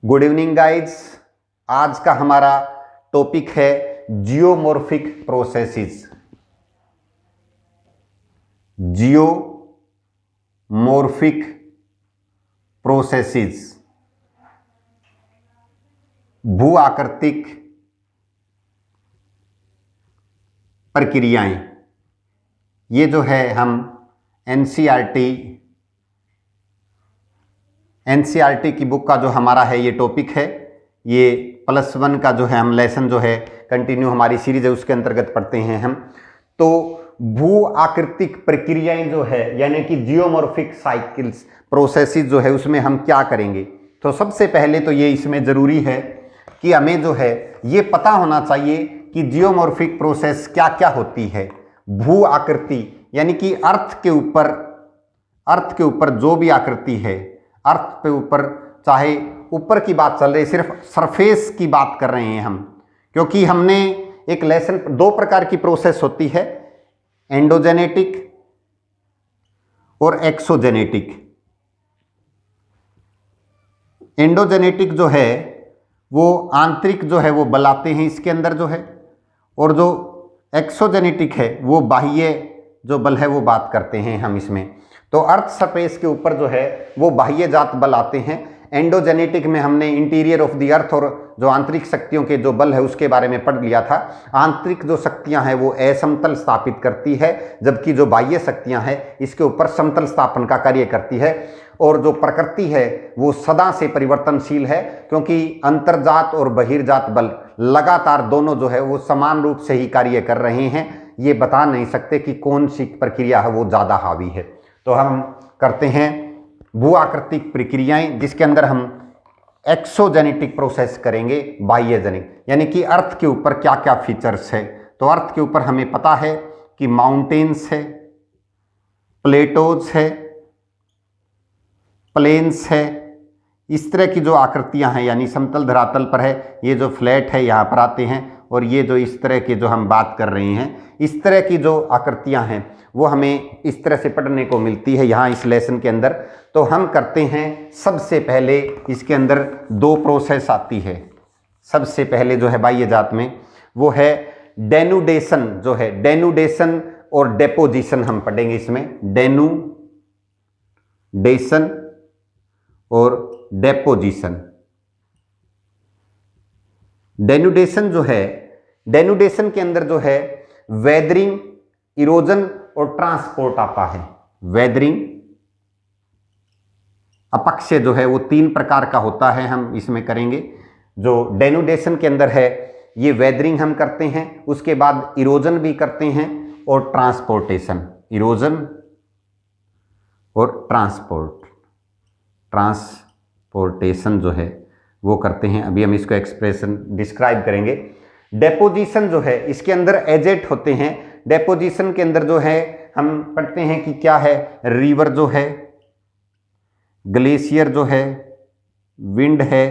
Good evening guys. आज का हमारा टॉपिक है जियोमॉर्फिक प्रोसेसेस। जियोमॉर्फिक प्रोसेसेस, भू आकृतिक प्रक्रियाएं। ये जो है हम एनसीईआरटी की बुक का जो हमारा है ये टॉपिक है। ये +1 का जो है हम लेसन जो है कंटिन्यू हमारी सीरीज है उसके अंतर्गत पढ़ते हैं हम। तो भू आकृतिक प्रक्रियाएं जो है यानी कि जियोमॉर्फिक साइकिल्स प्रोसेसेस जो है उसमें हम क्या करेंगे। तो सबसे पहले तो ये इसमें ज़रूरी है कि हमें जो है ये पता होना चाहिए कि जियोमॉर्फिक प्रोसेस क्या क्या होती है। भू आकृति यानी कि अर्थ के ऊपर जो भी आकृति है, अर्थ पे ऊपर, चाहे ऊपर की बात चल रही, सिर्फ सरफेस की बात कर रहे हैं हम, क्योंकि हमने एक लेसन, दो प्रकार की प्रोसेस होती है, एंडोजेनेटिक और एक्सोजेनेटिक। एंडोजेनेटिक जो है वो आंतरिक जो है वो बल आते हैं इसके अंदर जो है, और जो एक्सोजेनेटिक है वो बाह्य जो बल है वो बात करते हैं हम इसमें। तो अर्थ सरफेस के ऊपर जो है वो बाह्य जात बल आते हैं। एंडोजेनेटिक में हमने इंटीरियर ऑफ द अर्थ और जो आंतरिक शक्तियों के जो बल है उसके बारे में पढ़ लिया था। आंतरिक जो शक्तियां हैं वो असमतल स्थापित करती है, जबकि जो बाह्य शक्तियां हैं इसके ऊपर समतल स्थापन का कार्य करती है। और जो प्रकृति है वो सदा से परिवर्तनशील है, क्योंकि अंतर्जात और बहिर्जात बल लगातार दोनों जो है वो समान रूप से ही कार्य कर रहे हैं। ये बता नहीं सकते कि कौन सी प्रक्रिया है वो ज़्यादा हावी है। तो हम करते हैं भू आकृतिक प्रक्रियाएं, जिसके अंदर हम एक्सोजेनेटिक प्रोसेस करेंगे, बाह्यजनिक, यानी कि अर्थ के ऊपर क्या क्या फीचर्स है। तो अर्थ के ऊपर हमें पता है कि माउंटेन्स है, प्लेटोज है, प्लेन्स है, इस तरह की जो आकृतियां हैं, यानी समतल धरातल पर है, ये जो फ्लैट है यहाँ पर आते हैं, और ये जो इस तरह के जो हम बात कर रहे हैं, इस तरह की जो आकृतियां हैं वो हमें इस तरह से पढ़ने को मिलती है यहाँ इस लेसन के अंदर। तो हम करते हैं, सबसे पहले इसके अंदर दो प्रोसेस आती है। सबसे पहले जो है बाह्य जात में वो है डेनुडेशन, जो है डेनुडेशन और डेपोजिशन हम पढ़ेंगे इसमें। डेनुडेशन और डेपोजिशन। डेनुडेशन जो है, डेनुडेशन के अंदर जो है वेदरिंग, इरोजन और ट्रांसपोर्ट आता है। वेदरिंग अपक्षय जो है वो 3 प्रकार का होता है, हम इसमें करेंगे। जो डेनुडेशन के अंदर है ये वेदरिंग हम करते हैं, उसके बाद इरोजन भी करते हैं और ट्रांसपोर्टेशन, इरोजन और ट्रांसपोर्टेशन जो है वो करते हैं। अभी हम इसको एक्सप्रेशन डिस्क्राइब करेंगे। डेपोजिशन जो है इसके अंदर एजेट होते हैं। डेपोजिशन के अंदर जो है हम पढ़ते हैं कि क्या है, रिवर जो है, ग्लेशियर जो है, विंड है,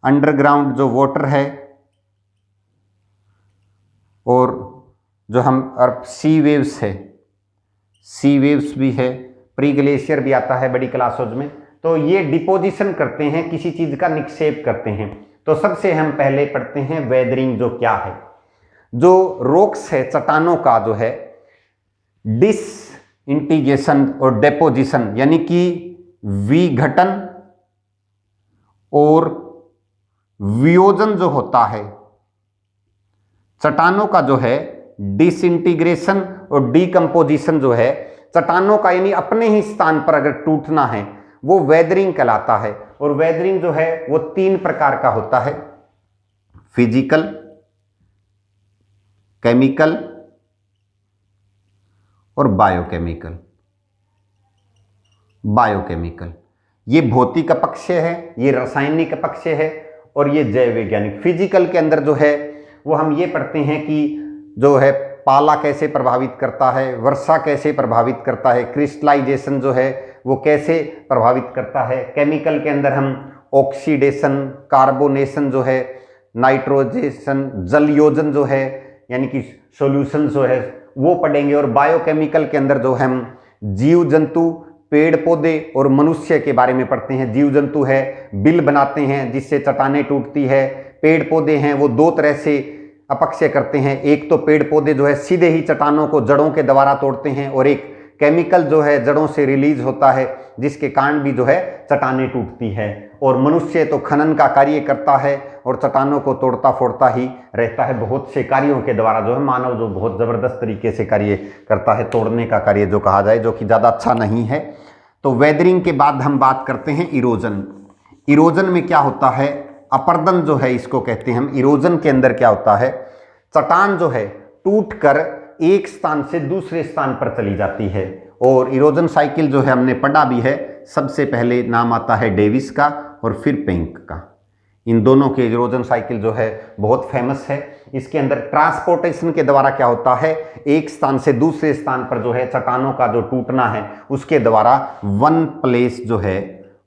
अंडरग्राउंड जो वाटर है, और जो हम सी वेव्स है, सी वेव्स भी है, प्री ग्लेशियर भी आता है बड़ी क्लासों में। तो ये डिपोजिशन करते हैं, किसी चीज का निक्षेप करते हैं। तो सबसे हम पहले पढ़ते हैं वेदरिंग जो क्या है। जो रॉक्स है, चट्टानों का जो है डिसइंटीग्रेशन और डेपोजिशन, यानी कि विघटन और वियोजन जो होता है, चट्टानों का जो है डिसइंटीग्रेशन और डीकंपोजिशन जो है चट्टानों का, यानी अपने ही स्थान पर अगर टूटना है, वो वेदरिंग कहलाता है। और वेदरिंग जो है वो 3 प्रकार का होता है, फिजिकल, केमिकल और बायोकेमिकल। बायोकेमिकल ये भौतिक अपक्षय है, ये रासायनिक अपक्षय है, और ये जैव वैज्ञानिक। फिजिकल के अंदर जो है वो हम ये पढ़ते हैं कि जो है पाला कैसे प्रभावित करता है, वर्षा कैसे प्रभावित करता है, क्रिस्टलाइजेशन जो है वो कैसे प्रभावित करता है। केमिकल के अंदर हम ऑक्सीडेशन, कार्बोनेशन जो है, नाइट्रोजेशन, जलयोजन जो है, यानी कि सॉल्यूशन जो है वो पढ़ेंगे। और बायोकेमिकल के अंदर जो हम जीव जंतु पेड़ पौधे और मनुष्य के बारे में पढ़ते हैं। जीव जंतु है, बिल बनाते हैं जिससे चट्टानें टूटती है। पेड़ पौधे हैं वो दो तरह से अपक्षय करते हैं, एक तो पेड़ पौधे जो है सीधे ही चट्टानों को जड़ों के द्वारा तोड़ते हैं, और एक केमिकल जो है जड़ों से रिलीज होता है जिसके कारण भी जो है चट्टानें टूटती है। और मनुष्य तो खनन का कार्य करता है और चट्टानों को तोड़ता फोड़ता ही रहता है। बहुत से कार्यों के द्वारा जो है मानव जो बहुत ज़बरदस्त तरीके से कार्य करता है, तोड़ने का कार्य जो कहा जाए, जो कि ज़्यादा अच्छा नहीं है। तो वेदरिंग के बाद हम बात करते हैं इरोजन। इरोजन में क्या होता है, अपर्दन जो है इसको कहते हैं हम। इरोजन के अंदर क्या होता है, चट्टान जो है टूटकर एक स्थान से दूसरे स्थान पर चली जाती है। और इरोजन साइकिल जो है हमने पढ़ा भी है, सबसे पहले नाम आता है डेविस का और फिर पेंक का। इन दोनों के इरोजन साइकिल जो है बहुत फेमस है। इसके अंदर ट्रांसपोर्टेशन के द्वारा क्या होता है, एक स्थान से दूसरे स्थान पर जो है चट्टानों का जो टूटना है उसके द्वारा वन प्लेस जो है,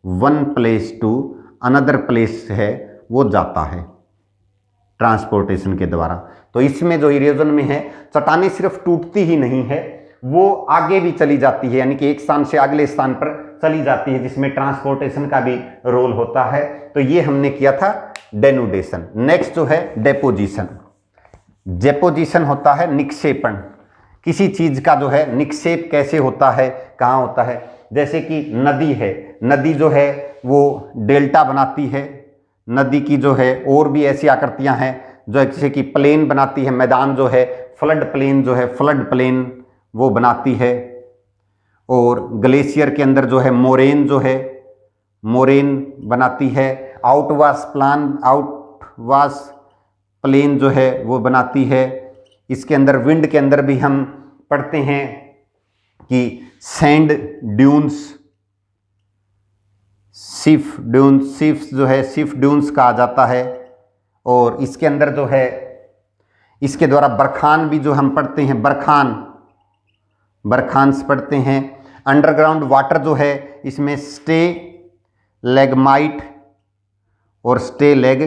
one place to another place है वो जाता है ट्रांसपोर्टेशन के द्वारा। तो इसमें जो इरोजन में है, चट्टानें सिर्फ टूटती ही नहीं है, वो आगे भी चली जाती है, यानी कि एक स्थान से अगले स्थान पर चली जाती है, जिसमें ट्रांसपोर्टेशन का भी रोल होता है। तो ये हमने किया था डेनुडेशन। नेक्स्ट जो है डेपोजिशन। डेपोजिशन होता है निक्षेपण। किसी चीज का जो है निक्षेप कैसे होता है, कहाँ होता है। जैसे कि नदी है, नदी जो है वो डेल्टा बनाती है। नदी की जो है और भी ऐसी आकृतियां हैं जो जैसे कि प्लेन बनाती है, मैदान जो है फ्लड प्लेन जो है, फ्लड प्लेन वो बनाती है। और ग्लेशियर के अंदर जो है मोरेन जो है, मोरेन बनाती है। आउटवाश प्लेन जो है वो बनाती है। इसके अंदर विंड के अंदर भी हम पढ़ते हैं कि सैंड ड्यून्स, सिफ जो है सिफ ड्यून्स कहा जाता है। और इसके अंदर जो है इसके द्वारा बरखान भी जो हम पढ़ते हैं, बरखान्स पढ़ते हैं। अंडरग्राउंड वाटर जो है इसमें स्टे लेगमाइट और स्टे लेग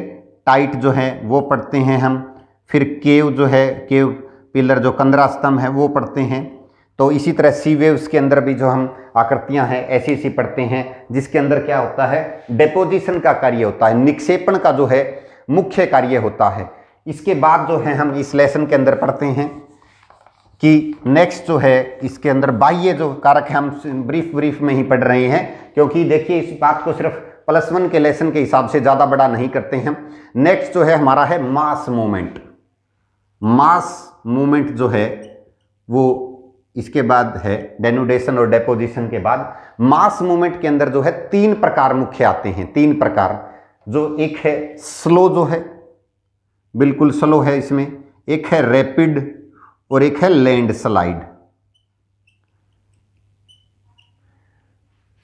टाइट जो है वो पढ़ते हैं हम। फिर केव जो है, केव पिलर जो कंदरा स्तंभ है वो पढ़ते हैं। तो इसी तरह सी वेव्स के अंदर भी जो हम आकृतियां हैं ऐसी ऐसी पढ़ते हैं, जिसके अंदर क्या होता है, डेपोजिशन का कार्य होता है, निक्षेपण का जो है मुख्य कार्य होता है। इसके बाद जो है हम इस लेसन के अंदर पढ़ते हैं कि नेक्स्ट जो है इसके अंदर बाह्य जो कारक है, हम ब्रीफ में ही पढ़ रहे हैं, क्योंकि देखिए इस बात को सिर्फ +1 के लेसन के हिसाब से ज़्यादा बड़ा नहीं करते हैं। नेक्स्ट जो है हमारा है मास मूवमेंट। मास मूवमेंट जो है वो इसके बाद है डेनुडेशन और डेपोजिशन के बाद। मास मूवमेंट के अंदर जो है 3 प्रकार मुख्य आते हैं, 3 प्रकार। जो एक है स्लो जो है, बिल्कुल स्लो है इसमें, एक है रैपिड और एक है लैंडस्लाइड।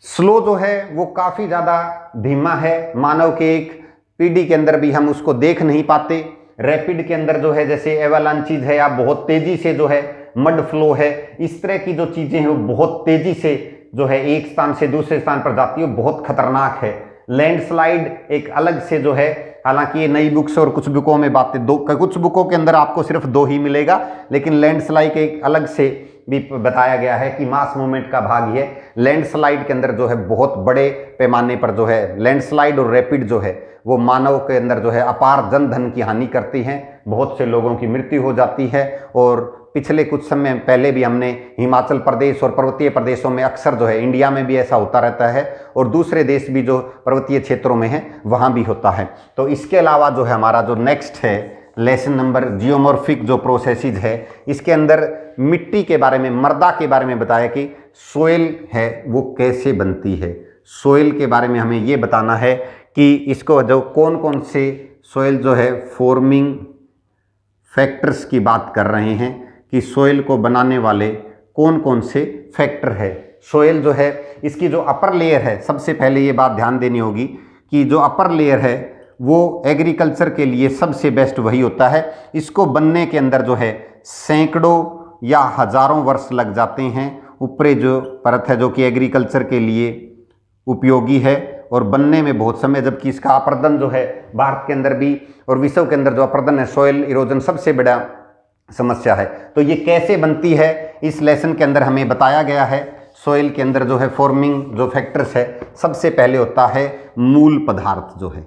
स्लो जो है वो काफी ज्यादा धीमा है, मानव के एक पीढ़ी के अंदर भी हम उसको देख नहीं पाते। रैपिड के अंदर जो है जैसे एवालांचीज है या बहुत तेजी से जो है मड फ्लो है, इस तरह की जो चीजें हैं वो बहुत तेजी से जो है एक स्थान से दूसरे स्थान पर जाती है, बहुत खतरनाक है। लैंडस्लाइड एक अलग से जो है, हालांकि ये नई बुक्स और कुछ बुकों में बातें कुछ बुकों के अंदर आपको सिर्फ 2 ही मिलेगा, लेकिन लैंडस्लाइड एक अलग से भी बताया गया है कि मास मूवमेंट का भाग ये। लैंडस्लाइड के अंदर जो है बहुत बड़े पैमाने पर जो है लैंडस्लाइड और रैपिड जो है वो मानव के अंदर जो है अपार जन धन की हानि करती हैं, बहुत से लोगों की मृत्यु हो जाती है। और पिछले कुछ समय पहले भी हमने हिमाचल प्रदेश और पर्वतीय प्रदेशों में अक्सर जो है, इंडिया में भी ऐसा होता रहता है और दूसरे देश भी जो पर्वतीय क्षेत्रों में है वहाँ भी होता है। तो इसके अलावा जो है हमारा जो नेक्स्ट है लेसन नंबर जियोमॉर्फिक जो प्रोसेसेस है, इसके अंदर मिट्टी के बारे में, मृदा के बारे में बताया कि सोइल है वो कैसे बनती है। सोइल के बारे में हमें ये बताना है कि इसको जो कौन कौन से सोइल जो है फॉर्मिंग फैक्टर्स की बात कर रहे हैं कि सोइल को बनाने वाले कौन कौन से फैक्टर है। सोइल जो है इसकी जो अपर लेयर है, सबसे पहले ये बात ध्यान देनी होगी कि जो अपर लेयर है वो एग्रीकल्चर के लिए सबसे बेस्ट वही होता है। इसको बनने के अंदर जो है सैकड़ों या हजारों वर्ष लग जाते हैं। ऊपरी जो परत है जो कि एग्रीकल्चर के लिए उपयोगी है और बनने में बहुत समय, जबकि इसका अपर्दन जो है भारत के अंदर भी और विश्व के अंदर जो अपर्दन है, सॉइल इरोजन सबसे बड़ा समस्या है। तो ये कैसे बनती है इस लेसन के अंदर हमें बताया गया है। सोइल के अंदर जो है फॉर्मिंग जो फैक्टर्स है, सबसे पहले होता है मूल पदार्थ जो है,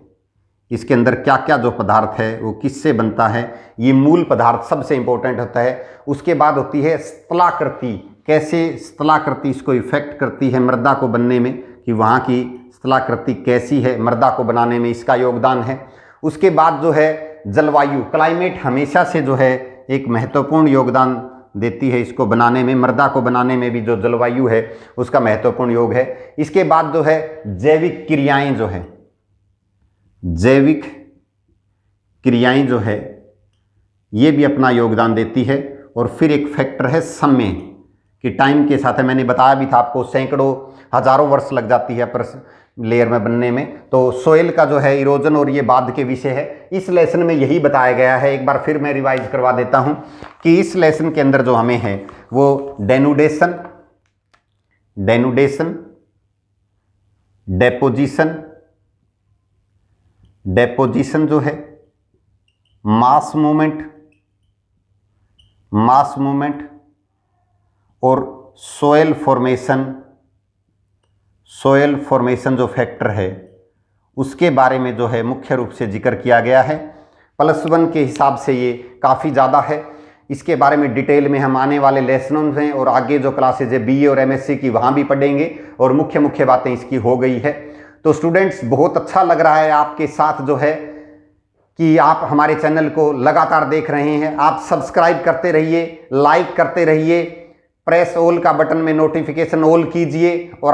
इसके अंदर क्या क्या जो पदार्थ है वो किससे बनता है, ये मूल पदार्थ सबसे इंपॉर्टेंट होता है। उसके बाद होती है स्थलाकृति, कैसे स्थलाकृति इसको इफेक्ट करती है मृदा को बनने में, कि वहाँ की स्थलाकृति कैसी है, मृदा को बनाने में इसका योगदान है। उसके बाद जो है जलवायु, क्लाइमेट हमेशा से जो है एक महत्वपूर्ण योगदान देती है इसको बनाने में, मृदा को बनाने में भी जो जलवायु है उसका महत्वपूर्ण योग है। इसके बाद जो है जैविक क्रियाएं जो है, जैविक क्रियाएं जो है ये भी अपना योगदान देती है। और फिर एक फैक्टर है समय, कि टाइम के साथ है, मैंने बताया भी था आपको सैकड़ों हजारों वर्ष लग जाती है पर लेयर में बनने में। तो सोइल का जो है इरोजन और ये बाद के विषय है, इस लेसन में यही बताया गया है। एक बार फिर मैं रिवाइज करवा देता हूं कि इस लेसन के अंदर जो हमें है वो डेनुडेशन, डेपोजिशन जो है, मास मूवमेंट और सोयल फॉर्मेशन जो फैक्टर है उसके बारे में जो है मुख्य रूप से जिक्र किया गया है। +1 के हिसाब से ये काफ़ी ज़्यादा है। इसके बारे में डिटेल में हम आने वाले लेसनों में और आगे जो क्लासेज है BA और MSc की वहाँ भी पढ़ेंगे, और मुख्य बातें इसकी हो गई है। तो स्टूडेंट्स, बहुत अच्छा लग रहा है आपके साथ जो है कि आप हमारे चैनल को लगातार देख रहे हैं। आप सब्सक्राइब करते रहिए, लाइक करते रहिए, प्रेस ऑल का बटन में नोटिफिकेशन ऑल कीजिए और